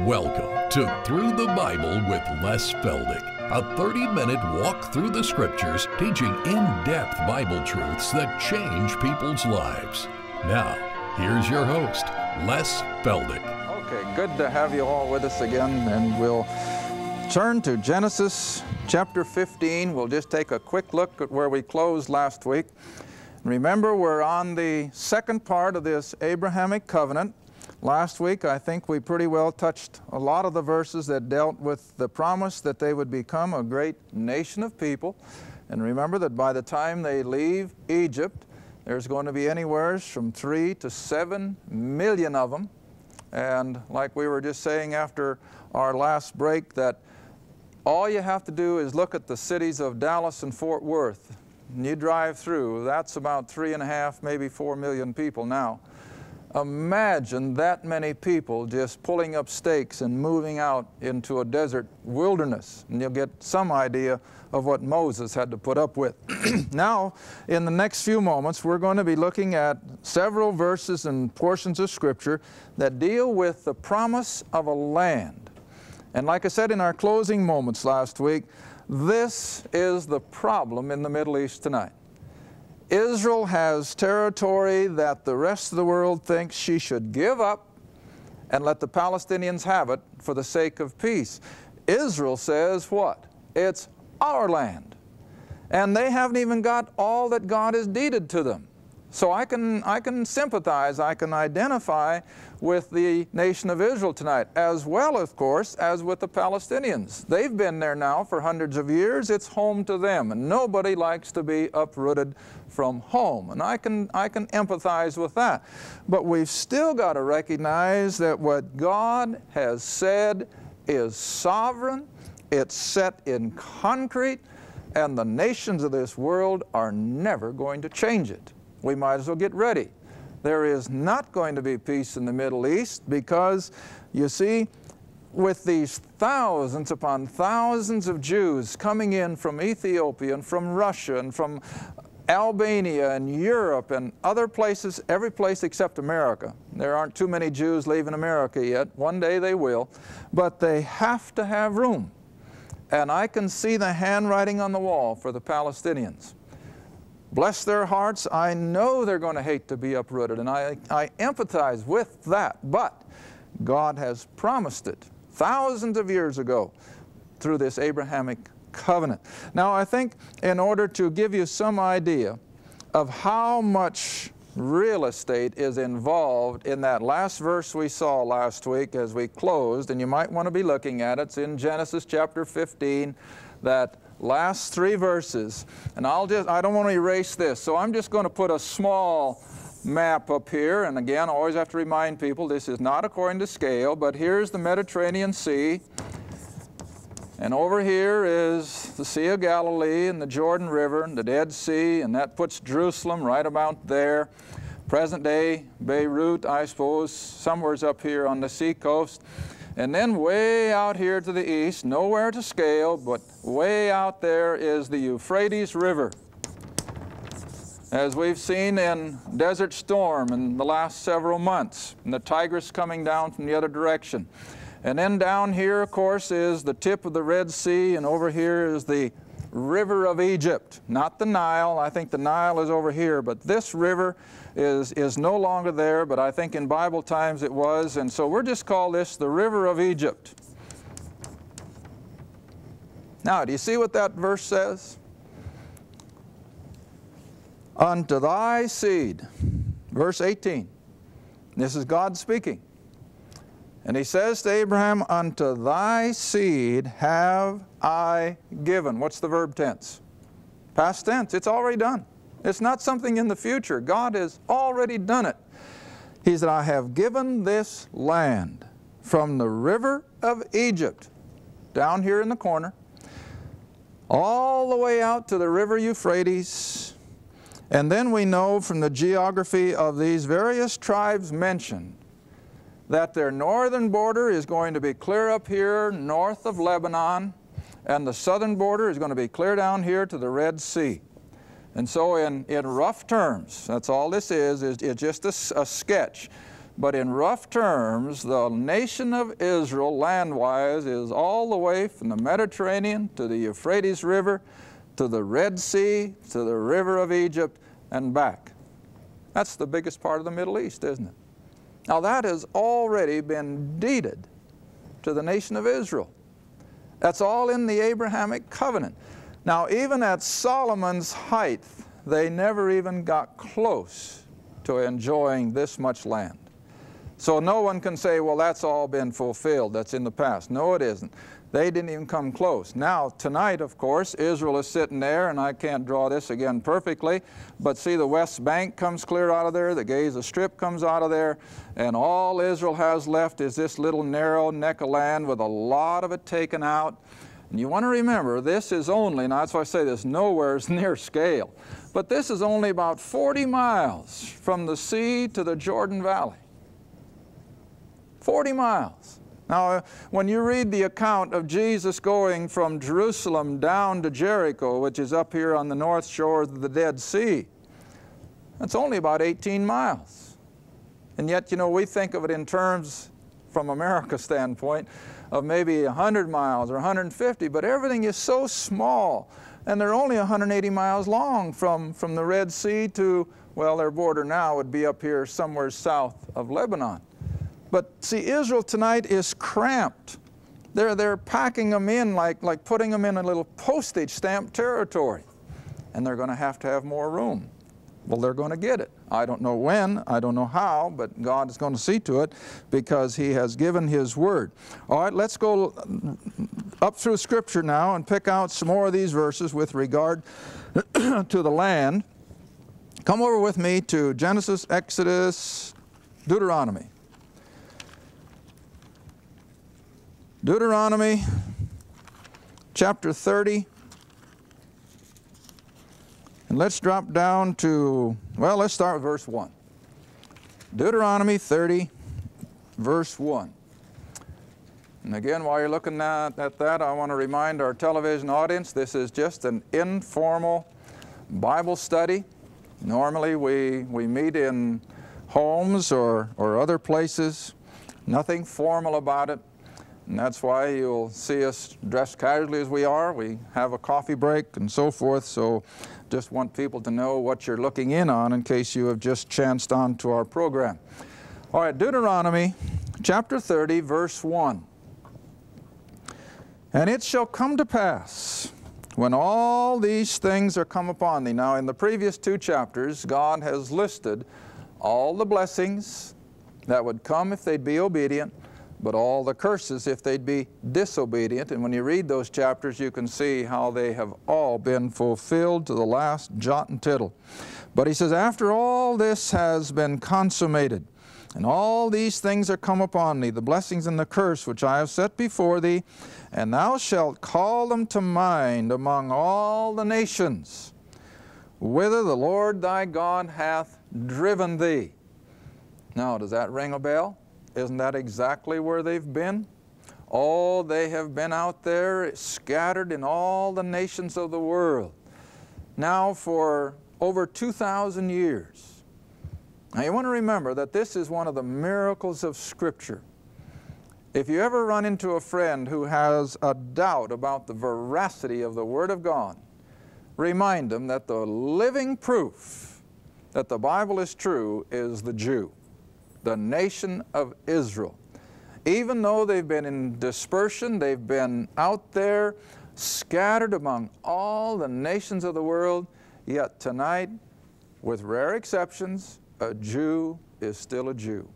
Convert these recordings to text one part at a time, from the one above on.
Welcome to Through the Bible with Les Feldick, a 30-minute walk through the Scriptures teaching in-depth Bible truths that change people's lives. Now, here's your host, Les Feldick. Okay, good to have you all with us again, and we'll turn to Genesis chapter 15. We'll just take a quick look at where we closed last week. Remember, we're on the second part of this Abrahamic Covenant. Last week, I think we pretty well touched a lot of the verses that dealt with the promise that they would become a great nation of people. And remember that by the time they leave Egypt, there's going to be anywhere from 3 to 7 million of them. And like we were just saying after our last break, that all you have to do is look at the cities of Dallas and Fort Worth. And you drive through, that's about 3.5, maybe 4 million people now. Imagine that many people just pulling up stakes and moving out into a desert wilderness, and you'll get some idea of what Moses had to put up with. Now, in the next few moments, we're going to be looking at several verses and portions of Scripture that deal with the promise of a land. And like I said in our closing moments last week, this is the problem in the Middle East tonight. Israel has territory that the rest of the world thinks she should give up and let the Palestinians have it for the sake of peace. Israel says what? It's our land. And they haven't even got all that God has deeded to them. So I can sympathize, I can identify with the nation of Israel tonight, as well, of course, as with the Palestinians. They've been there now for hundreds of years. It's home to them, and nobody likes to be uprooted from home. And I can empathize with that. But we've still got to recognize that what God has said is sovereign, it's set in concrete, and the nations of this world are never going to change it. We might as well get ready. There is not going to be peace in the Middle East because, you see, with these thousands upon thousands of Jews coming in from Ethiopia and from Russia and from Albania and Europe and other places, every place except America. There aren't too many Jews leaving America yet. One day they will. But they have to have room. And I can see the handwriting on the wall for the Palestinians. Bless their hearts, I know they're going to hate to be uprooted, and I empathize with that, but God has promised it thousands of years ago through this Abrahamic Covenant. Now, I think in order to give you some idea of how much real estate is involved in that last verse we saw last week as we closed, and you might want to be looking at it, it's in Genesis chapter 15, that last 3 verses, and I don't want to erase this, so I'm just going to put a small map up here, and again, I always have to remind people this is not according to scale, but here's the Mediterranean Sea, and over here is the Sea of Galilee and the Jordan River and the Dead Sea, and that puts Jerusalem right about there. Present day Beirut, I suppose, somewhere's up here on the sea coast. And then way out here to the east, nowhere to scale, but way out there is the Euphrates River. As we've seen in Desert Storm in the last several months, and the Tigris coming down from the other direction. And then down here, of course, is the tip of the Red Sea, and over here is the River of Egypt. Not the Nile. I think the Nile is over here, but this river is no longer there, but I think in Bible times it was, and so we're just call this the River of Egypt. Now, do you see what that verse says? Unto thy seed, verse 18. This is God speaking. And he says to Abraham, unto thy seed have I given. What's the verb tense? Past tense. It's already done. It's not something in the future. God has already done it. He said, I have given this land from the river of Egypt, down here in the corner, all the way out to the river Euphrates. And then we know from the geography of these various tribes mentioned that their northern border is going to be clear up here north of Lebanon, and the southern border is going to be clear down here to the Red Sea. And so in rough terms, that's all this is just a sketch. But in rough terms, the nation of Israel, land-wise, is all the way from the Mediterranean to the Euphrates River, to the Red Sea, to the River of Egypt, and back. That's the biggest part of the Middle East, isn't it? Now that has already been deeded to the nation of Israel. That's all in the Abrahamic Covenant. Now even at Solomon's height, they never even got close to enjoying this much land. So no one can say, well, that's all been fulfilled, that's in the past. No, it isn't. They didn't even come close. Now, tonight, of course, Israel is sitting there, and I can't draw this again perfectly, but see the West Bank comes clear out of there, the Gaza Strip comes out of there, and all Israel has left is this little narrow neck of land with a lot of it taken out. And you want to remember, this is only, now that's why I say this, nowhere is near scale, but this is only about 40 miles from the sea to the Jordan Valley. 40 miles. Now, when you read the account of Jesus going from Jerusalem down to Jericho, which is up here on the north shore of the Dead Sea, that's only about 18 miles. And yet, you know, we think of it in terms, from America's standpoint, of maybe 100 miles or 150, but everything is so small, and they're only 180 miles long from the Red Sea to, well, their border now would be up here somewhere south of Lebanon. But see, Israel tonight is cramped. They're packing them in like putting them in a little postage stamp territory. And they're going to have more room. Well, they're going to get it. I don't know when, I don't know how, but God is going to see to it because He has given His word. All right, let's go up through Scripture now and pick out some more of these verses with regard to the land. Come over with me to Genesis, Exodus, Deuteronomy. Deuteronomy chapter 30, and let's drop down to, well, let's start with verse 1. Deuteronomy 30, verse 1. And again, while you're looking at that, I want to remind our television audience, this is just an informal Bible study. Normally we meet in homes or other places, nothing formal about it. And that's why you'll see us dressed casually as we are. We have a coffee break and so forth, so just want people to know what you're looking in on in case you have just chanced on to our program. All right, Deuteronomy chapter 30, verse 1. And it shall come to pass, when all these things are come upon thee. Now, in the previous 2 chapters, God has listed all the blessings that would come if they'd be obedient, but all the curses if they'd be disobedient. And when you read those chapters, you can see how they have all been fulfilled to the last jot and tittle. But he says, after all this has been consummated, and all these things are come upon thee, the blessings and the curse which I have set before thee, and thou shalt call them to mind among all the nations, whither the Lord thy God hath driven thee. Now, does that ring a bell? Isn't that exactly where they've been? Oh, they have been out there scattered in all the nations of the world. Now for over 2,000 years. Now you want to remember that this is one of the miracles of Scripture. If you ever run into a friend who has a doubt about the veracity of the Word of God, remind them that the living proof that the Bible is true is the Jew, the nation of Israel. Even though they've been in dispersion, they've been out there scattered among all the nations of the world, yet tonight, with rare exceptions, a Jew is still a Jew.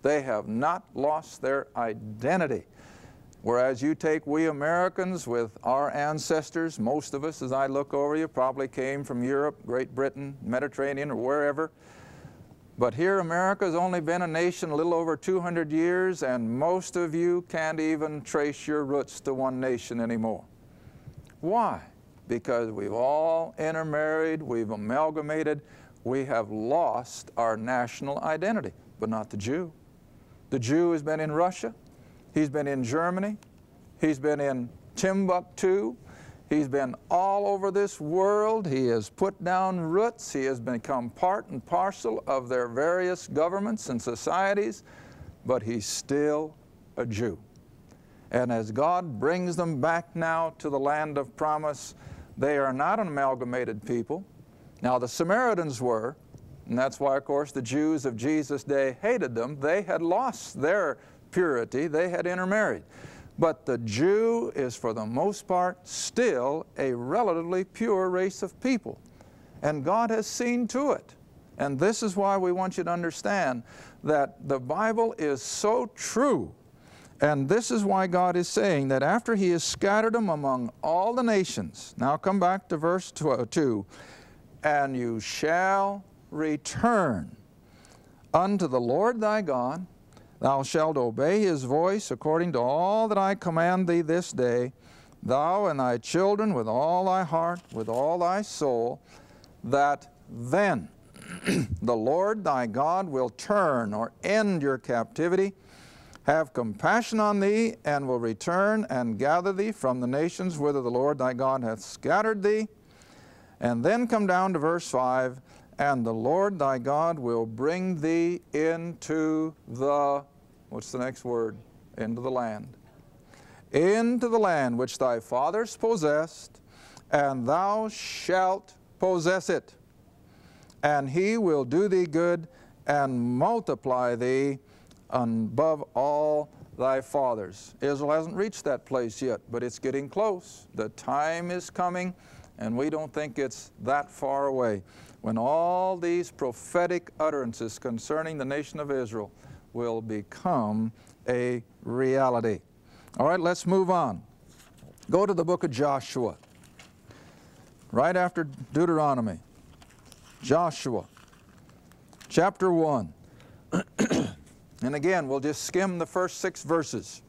They have not lost their identity. Whereas you take we Americans with our ancestors, most of us, as I look over you, probably came from Europe, Great Britain, Mediterranean, or wherever. But here America has only been a nation a little over 200 years, and most of you can't even trace your roots to one nation anymore. Why? Because we've all intermarried, we've amalgamated, we have lost our national identity, but not the Jew. The Jew has been in Russia, he's been in Germany, he's been in Timbuktu, He's been all over this world. He has put down roots. He has become part and parcel of their various governments and societies, but he's still a Jew. And as God brings them back now to the land of promise, they are not an amalgamated people. Now the Samaritans were, and that's why, of course, the Jews of Jesus' day hated them. They had lost their purity. They had intermarried. But the Jew is, for the most part, still a relatively pure race of people. And God has seen to it. And this is why we want you to understand that the Bible is so true. And this is why God is saying that after He has scattered them among all the nations, now come back to verse 2, and you shall return unto the Lord thy God. Thou shalt obey His voice according to all that I command thee this day, thou and thy children with all thy heart, with all thy soul, that then the Lord thy God will turn or end your captivity, have compassion on thee, and will return and gather thee from the nations whither the Lord thy God hath scattered thee. And then come down to verse 5, and the Lord thy God will bring thee into the, what's the next word? Into the land. Into the land which thy fathers possessed, and thou shalt possess it. And He will do thee good and multiply thee above all thy fathers. Israel hasn't reached that place yet, but it's getting close. The time is coming, and we don't think it's that far away, when all these prophetic utterances concerning the nation of Israel will become a reality. All right, let's move on. Go to the book of Joshua, right after Deuteronomy. Joshua, chapter 1. And again, we'll just skim the first 6 verses,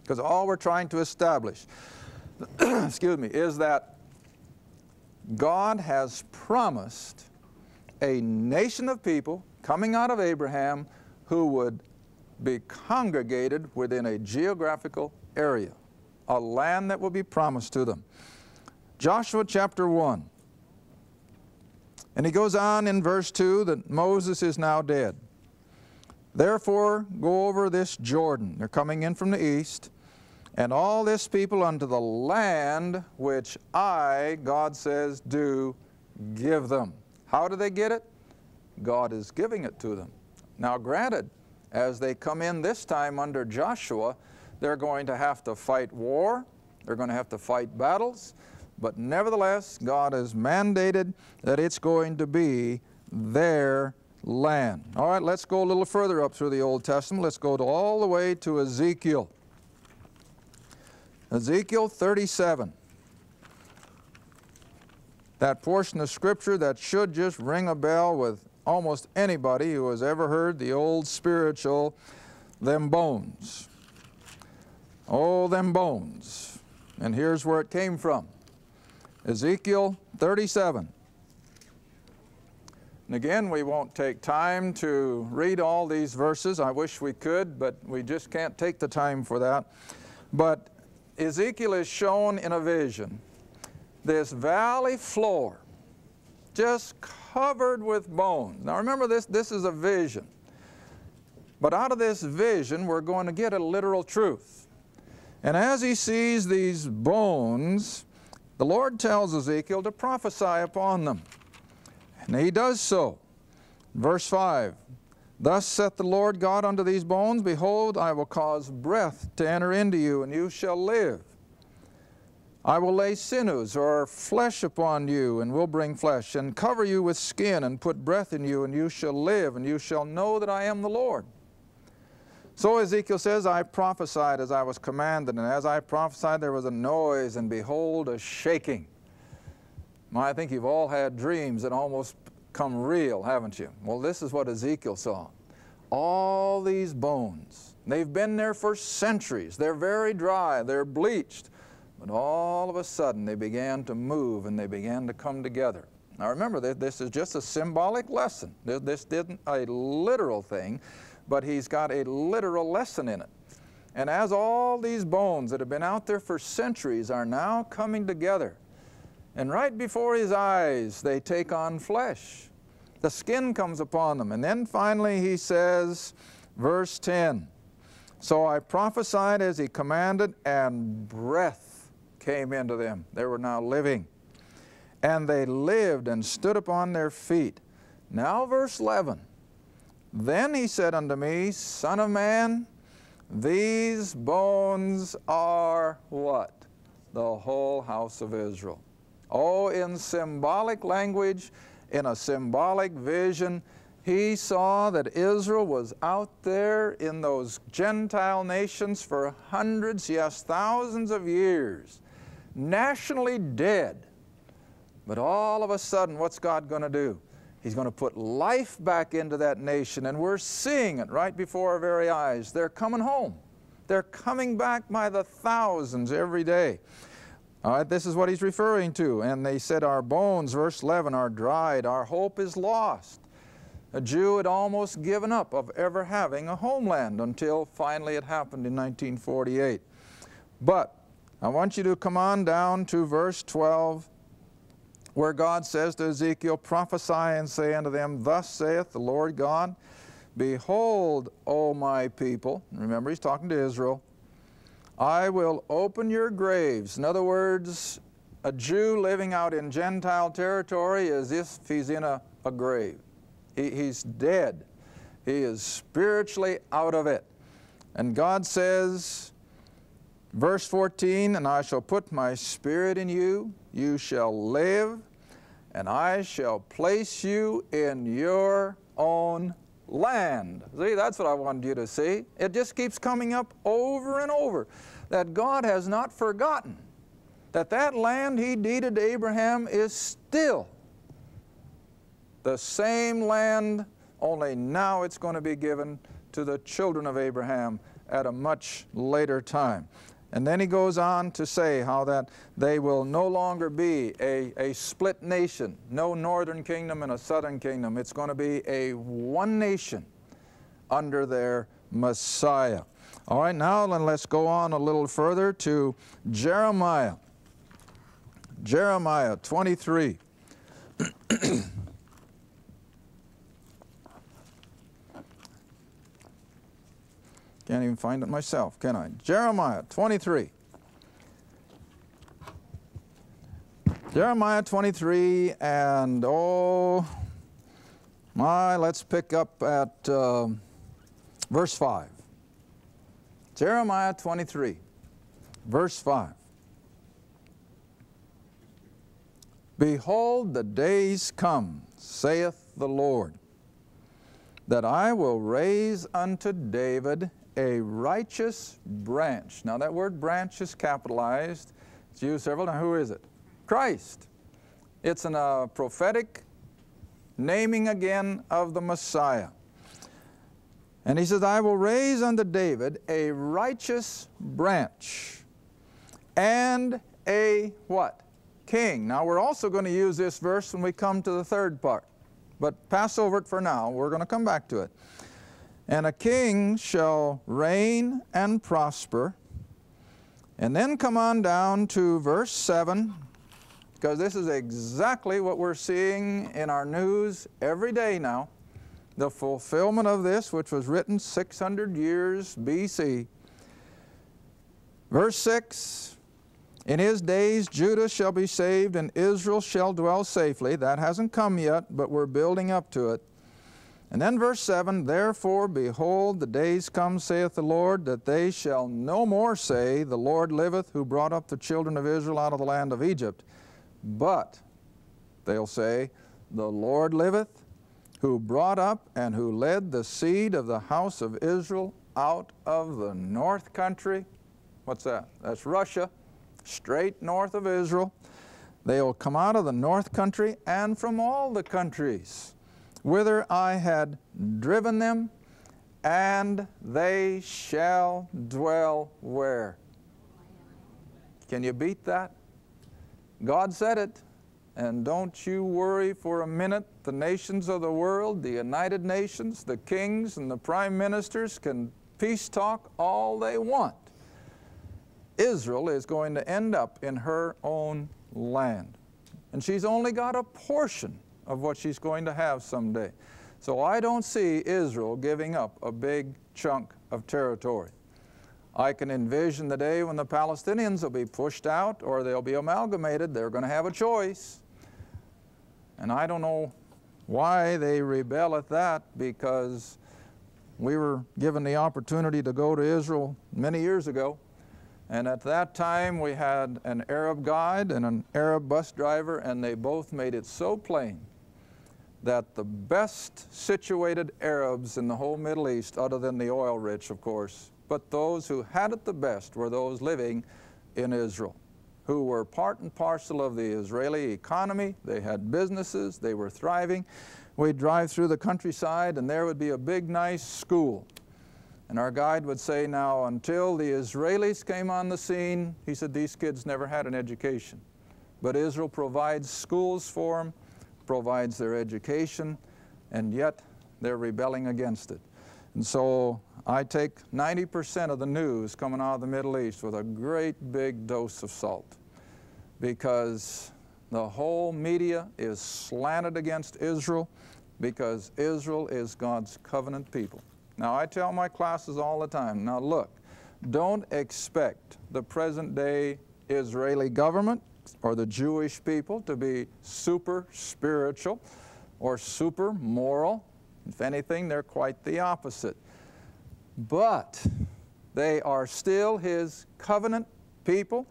because all we're trying to establish excuse me, is that God has promised a nation of people coming out of Abraham who would be congregated within a geographical area, a land that will be promised to them. Joshua chapter 1. And he goes on in verse 2 that Moses is now dead. Therefore go over this Jordan. They're coming in from the east. And all this people unto the land which I, God says, do give them. How do they get it? God is giving it to them. Now granted, as they come in this time under Joshua, they're going to have to fight war. They're going to have to fight battles. But nevertheless, God has mandated that it's going to be their land. All right, let's go a little further up through the Old Testament. Let's go all the way to Ezekiel. Ezekiel 37. That portion of Scripture that should just ring a bell with almost anybody who has ever heard the old spiritual, them bones. Oh, them bones. And here's where it came from. Ezekiel 37. And again, we won't take time to read all these verses. I wish we could, but we just can't take the time for that. But Ezekiel is shown in a vision this valley floor just covered with bones. Now remember, this is a vision. But out of this vision, we're going to get a literal truth. And as he sees these bones, the Lord tells Ezekiel to prophesy upon them. And he does so. Verse 5, Thus saith the Lord God unto these bones, Behold, I will cause breath to enter into you, and you shall live. I will lay sinews or flesh upon you, and will bring flesh, and cover you with skin, and put breath in you, and you shall live, and you shall know that I am the Lord. So Ezekiel says, I prophesied as I was commanded, and as I prophesied there was a noise, and behold, a shaking. I think you've all had dreams that almost come real, haven't you? Well, this is what Ezekiel saw. All these bones, they've been there for centuries. They're very dry, they're bleached. But all of a sudden they began to move and they began to come together. Now remember, this is just a symbolic lesson. This isn't a literal thing, but he's got a literal lesson in it. And as all these bones that have been out there for centuries are now coming together, and right before his eyes they take on flesh. The skin comes upon them. And then finally he says, verse 10, so I prophesied as he commanded, and breath came into them. They were now living. And they lived and stood upon their feet. Now verse 11, then he said unto me, Son of man, these bones are what? The whole house of Israel. Oh, in symbolic language, in a symbolic vision, he saw that Israel was out there in those Gentile nations for hundreds, yes, thousands of years, nationally dead. But all of a sudden, what's God going to do? He's going to put life back into that nation, and we're seeing it right before our very eyes. They're coming home. They're coming back by the thousands every day. All right, this is what he's referring to. And they said, our bones, verse 11, are dried. Our hope is lost. A Jew had almost given up of ever having a homeland until finally it happened in 1948. But I want you to come on down to verse 12, where God says to Ezekiel, prophesy and say unto them, thus saith the Lord God, behold, O my people, remember he's talking to Israel, I will open your graves. In other words, a Jew living out in Gentile territory is as if he's in a grave. He's dead. He is spiritually out of it. And God says, verse 14, and I shall put my spirit in you, you shall live, and I shall place you in your own land. See, that's what I wanted you to see. It just keeps coming up over and over, that God has not forgotten that that land he deeded to Abraham is still the same land, only now it's going to be given to the children of Abraham at a much later time. And then he goes on to say how that they will no longer be a split nation, no northern kingdom and a southern kingdom. It's going to be a one nation under their Messiah. All right, now let's go on a little further to Jeremiah. Jeremiah 23. Can't even find it myself, can I? Jeremiah 23. Jeremiah 23, and oh my, let's pick up at verse 5. Jeremiah 23, verse 5. Behold, the days come, saith the Lord, that I will raise unto David a righteous branch. Now that word branch is capitalized. It's used several times. Who is it? Christ. It's a prophetic naming again of the Messiah. And he says, I will raise unto David a righteous branch and a what? King. Now we're also going to use this verse when we come to the third part. But pass over it for now. We're going to come back to it. And a king shall reign and prosper. And then come on down to verse 7, because this is exactly what we're seeing in our news every day now. The fulfillment of this, which was written 600 years BC. Verse 6, in his days Judah shall be saved and Israel shall dwell safely. That hasn't come yet, but we're building up to it. And then verse 7, therefore, behold, the days come, saith the Lord, that they shall no more say, the Lord liveth, who brought up the children of Israel out of the land of Egypt. But they'll say, the Lord liveth, who brought up and who led the seed of the house of Israel out of the north country. What's that? That's Russia, straight north of Israel. They will come out of the north country and from all the countries whither I had driven them, and they shall dwell where? Can you beat that? God said it, and don't you worry for a minute. The nations of the world, the United Nations, the kings and the prime ministers can peace talk all they want. Israel is going to end up in her own land. And she's only got a portion of what she's going to have someday. So I don't see Israel giving up a big chunk of territory. I can envision the day when the Palestinians will be pushed out or they'll be amalgamated. They're going to have a choice. And I don't know why they rebel at that, because we were given the opportunity to go to Israel many years ago. And at that time we had an Arab guide and an Arab bus driver, and they both made it so plain that the best situated Arabs in the whole Middle East, other than the oil-rich, of course, but those who had it the best were those living in Israel, who were part and parcel of the Israeli economy. They had businesses, they were thriving. We'd drive through the countryside and there would be a big, nice school. And our guide would say, now, until the Israelis came on the scene, he said, these kids never had an education. But Israel provides schools for them, provides their education, and yet they're rebelling against it. And so I take 90% of the news coming out of the Middle East with a great big dose of salt, because the whole media is slanted against Israel, because Israel is God's covenant people. Now I tell my classes all the time, now look, don't expect the present day Israeli government or the Jewish people to be super spiritual or super moral. If anything, they're quite the opposite. But they are still His covenant people.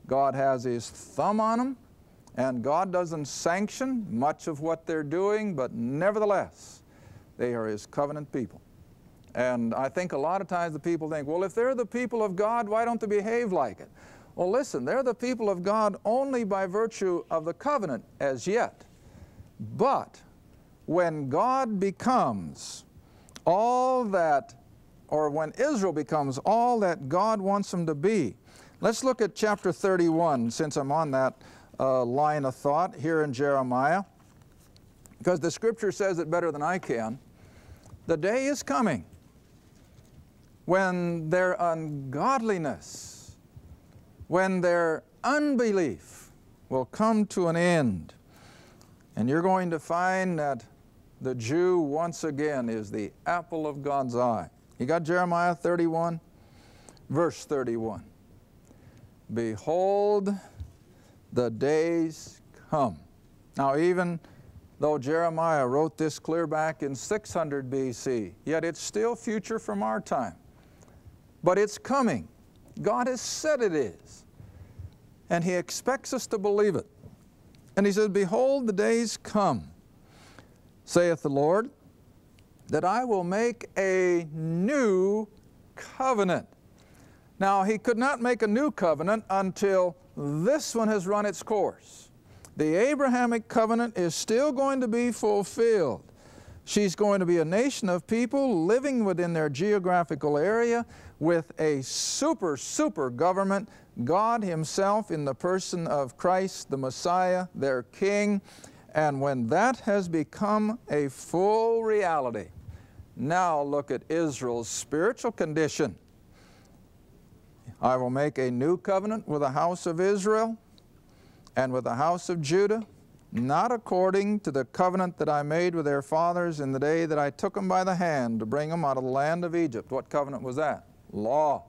God has His thumb on them, and God doesn't sanction much of what they're doing, but nevertheless, they are His covenant people. And I think a lot of times the people think, well, if they're the people of God, why don't they behave like it? Well, listen, they're the people of God only by virtue of the covenant as yet. But when God becomes all that, or when Israel becomes all that God wants them to be, let's look at chapter 31, since I'm on that line of thought here in Jeremiah, because the Scripture says it better than I can. The day is coming when their ungodliness, when their unbelief will come to an end. And you're going to find that the Jew once again is the apple of God's eye. You got Jeremiah 31, verse 31. Behold, the days come. Now even though Jeremiah wrote this clear back in 600 BC, yet it's still future from our time. But it's coming. God has said it is. And He expects us to believe it. And He says, behold, the days come, saith the Lord, that I will make a new covenant. Now, He could not make a new covenant until this one has run its course. The Abrahamic Covenant is still going to be fulfilled. She's going to be a nation of people living within their geographical area with a super government, God Himself in the person of Christ, the Messiah, their King. And when that has become a full reality, now look at Israel's spiritual condition. I will make a new covenant with the house of Israel and with the house of Judah, not according to the covenant that I made with their fathers in the day that I took them by the hand to bring them out of the land of Egypt. What covenant was that? Law.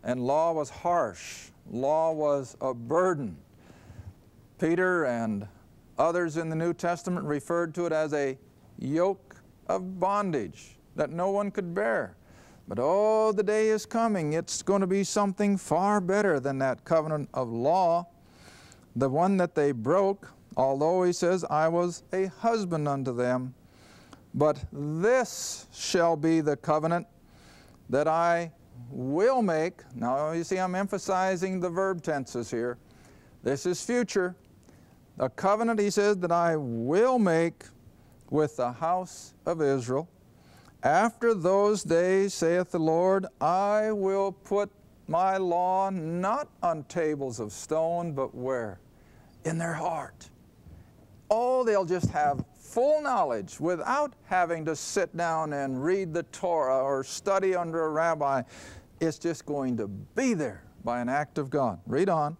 And law was harsh. Law was a burden. Peter and others in the New Testament referred to it as a yoke of bondage that no one could bear. But oh, the day is coming. It's going to be something far better than that covenant of law, the one that they broke, although He says, I was a husband unto them. But this shall be the covenant that I will make. Now you see, I'm emphasizing the verb tenses here. This is future. A covenant, He says, that I will make with the house of Israel. After those days, saith the Lord, I will put my law not on tables of stone, but where? In their heart. Oh, they'll just have full knowledge without having to sit down and read the Torah or study under a rabbi. It's just going to be there by an act of God. Read on.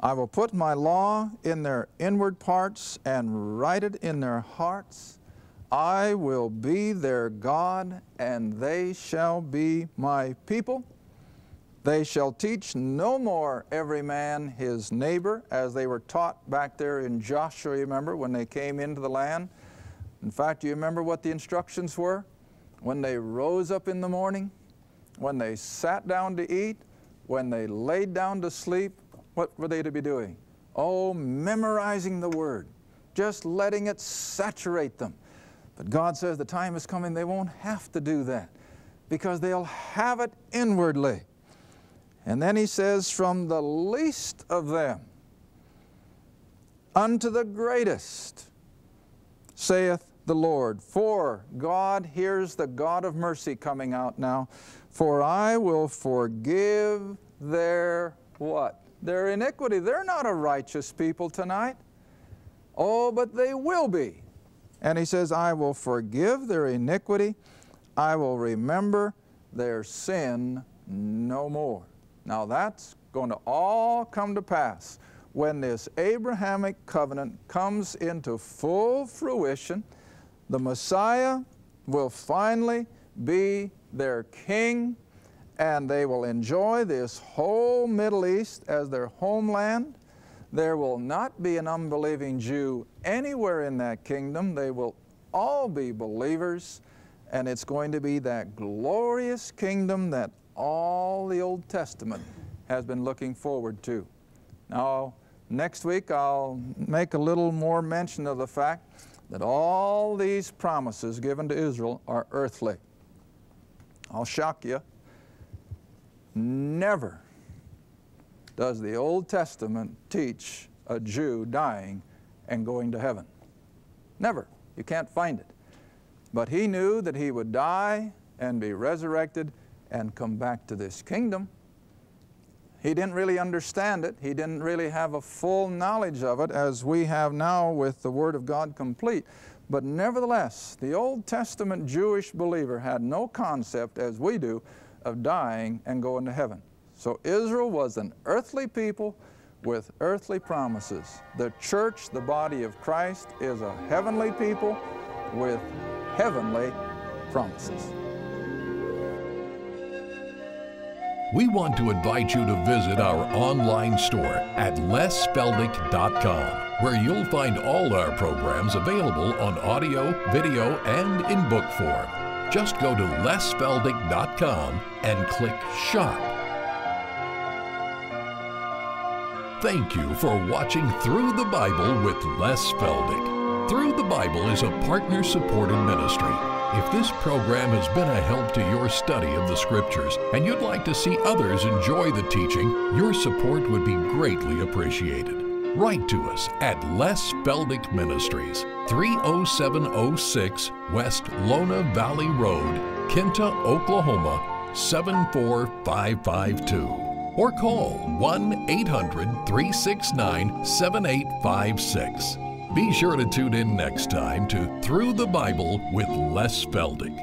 I will put my law in their inward parts and write it in their hearts. I will be their God, and they shall be my people. They shall teach no more every man his neighbor, as they were taught back there in Joshua, remember, when they came into the land. In fact, do you remember what the instructions were? When they rose up in the morning, when they sat down to eat, when they laid down to sleep, what were they to be doing? Oh, memorizing the Word, just letting it saturate them. But God says the time is coming they won't have to do that because they'll have it inwardly. And then he says, from the least of them unto the greatest, saith the Lord. For God, here's the God of mercy coming out now. For I will forgive their what? Their iniquity. They're not a righteous people tonight. Oh, but they will be. And he says, I will forgive their iniquity. I will remember their sin no more. Now that's going to all come to pass when this Abrahamic covenant comes into full fruition. The Messiah will finally be their king, and they will enjoy this whole Middle East as their homeland. There will not be an unbelieving Jew anywhere in that kingdom. They will all be believers, and it's going to be that glorious kingdom that all the Old Testament has been looking forward to. Now, next week I'll make a little more mention of the fact that all these promises given to Israel are earthly. I'll shock you. Never does the Old Testament teach a Jew dying and going to heaven. Never. You can't find it. But he knew that he would die and be resurrected and come back to this kingdom. He didn't really understand it. He didn't really have a full knowledge of it as we have now with the Word of God complete. But nevertheless, the Old Testament Jewish believer had no concept, as we do, of dying and going to heaven. So Israel was an earthly people with earthly promises. The church, the body of Christ, is a heavenly people with heavenly promises. We want to invite you to visit our online store at lesfeldick.com, where you'll find all our programs available on audio, video, and in book form. Just go to lesfeldick.com and click Shop. Thank you for watching Through the Bible with Les Feldick. Through the Bible is a partner-supported ministry. If this program has been a help to your study of the Scriptures and you'd like to see others enjoy the teaching, your support would be greatly appreciated. Write to us at Les Feldick Ministries, 30706 West Lona Valley Road, Kinta, Oklahoma, 74552. Or call 1-800-369-7856. Be sure to tune in next time to Through the Bible with Les Feldick.